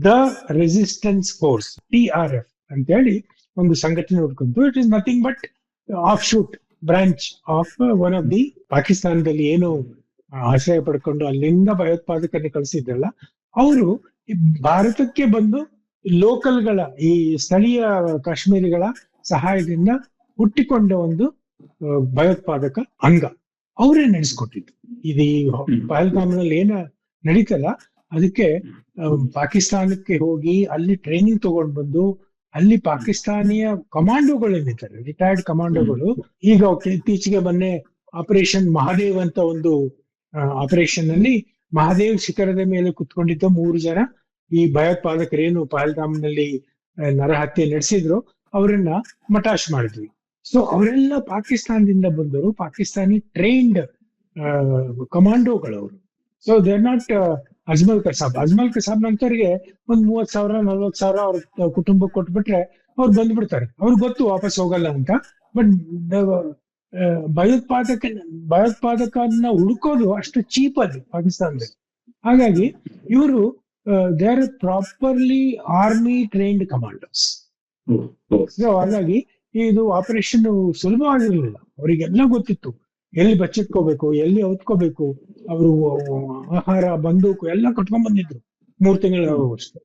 The resistance force TRF ಅಂತ ಹೇಳಿ ಒಂದು ಸಂಘಟನೆ ಹುಡ್ಕೊಂತು. It is nothing but offshoot branch of one of the ಪಾಕಿಸ್ತಾನದಲ್ಲಿ ಏನು ಆಶ್ರಯ ಪಡ್ಕೊಂಡು ಅಲ್ಲಿಂದ ಭಯೋತ್ಪಾದಕರನ್ನು ಕಳಿಸಿದ್ರಲ್ಲ, ಅವರು ಭಾರತಕ್ಕೆ ಬಂದು ಲೋಕಲ್ಗಳ ಈ ಸ್ಥಳೀಯ ಕಾಶ್ಮೀರಿಗಳ ಸಹಾಯದಿಂದ ಹುಟ್ಟಿಕೊಂಡ ಒಂದು ಭಯೋತ್ಪಾದಕ ಅಂಗ. ಅವರೇ ನಡೆಸ್ಕೊಟ್ಟಿದ್ದು ಇದು. ಈ ಪಹಲ್ಗಾಮ್ನಲ್ಲಿ ಏನ ನಡೀತಲ್ಲ, ಅದಕ್ಕೆ ಪಾಕಿಸ್ತಾನಕ್ಕೆ ಹೋಗಿ ಅಲ್ಲಿ ಟ್ರೈನಿಂಗ್ ತಗೊಂಡ್ ಬಂದು ಅಲ್ಲಿ ಪಾಕಿಸ್ತಾನಿಯ ಕಮಾಂಡೋಗಳು ಏನಿದ್ದಾರೆ, ರಿಟೈರ್ಡ್ ಕಮಾಂಡೋಗಳು, ಈಗ ಇತ್ತೀಚೆಗೆ ಮೊನ್ನೆ ಆಪರೇಷನ್ ಮಹಾದೇವ್ ಅಂತ ಒಂದು ಆಪರೇಷನ್ ಅಲ್ಲಿ ಮಹಾದೇವ್ ಶಿಖರದ ಮೇಲೆ ಕುತ್ಕೊಂಡಿದ್ದ 3 ಜನ ಈ ಭಯೋತ್ಪಾದಕರೇನು ಪಹಲ್ಗಾಮ್ನಲ್ಲಿ ನರಹತ್ಯೆ ನಡೆಸಿದ್ರು ಅವರನ್ನ ಮಟಾಶ್ ಮಾಡಿದ್ವಿ. ಸೊ ಅವರೆಲ್ಲ ಪಾಕಿಸ್ತಾನದಿಂದ ಬಂದವರು, ಪಾಕಿಸ್ತಾನಿ ಟ್ರೈನ್ಡ್ ಕಮಾಂಡೋಗಳವರು. So they are not Ajmal Kasab ನಂತರಿಗೆ ಒಂದ್ 30,000 40,000 ಅವ್ರ ಕುಟುಂಬಕ್ಕೆ ಕೊಟ್ಬಿಟ್ರೆ ಅವ್ರು ಬಂದ್ಬಿಡ್ತಾರೆ. ಅವ್ರಿಗೆ ಗೊತ್ತು ವಾಪಸ್ ಹೋಗಲ್ಲ ಅಂತ. ಬಟ್ ಭಯೋತ್ಪಾದಕನ್ನ ಹುಡುಕೋದು ಅಷ್ಟು ಚೀಪ್ ಅಲ್ಲಿ ಪಾಕಿಸ್ತಾನದಲ್ಲಿ. ಹಾಗಾಗಿ ಇವರು they are properly army trained commandos. So ಹಾಗಾಗಿ ಇದು ಆಪರೇಷನ್ ಸುಲಭವಾಗಿರ್ಲಿಲ್ಲ. ಅವರಿಗೆಲ್ಲ ಗೊತ್ತಿತ್ತು ಎಲ್ಲಿ ಬಚ್ಚಿಟ್ಕೋಬೇಕು, ಎಲ್ಲಿ ಹೊತ್ಕೋಬೇಕು. ಅವರು ಆಹಾರ ಬಂದೂಕು ಎಲ್ಲ ಕಟ್ಕೊಂಡ್ ಬಂದಿದ್ರು 3 ತಿಂಗಳ ಅಷ್ಟು.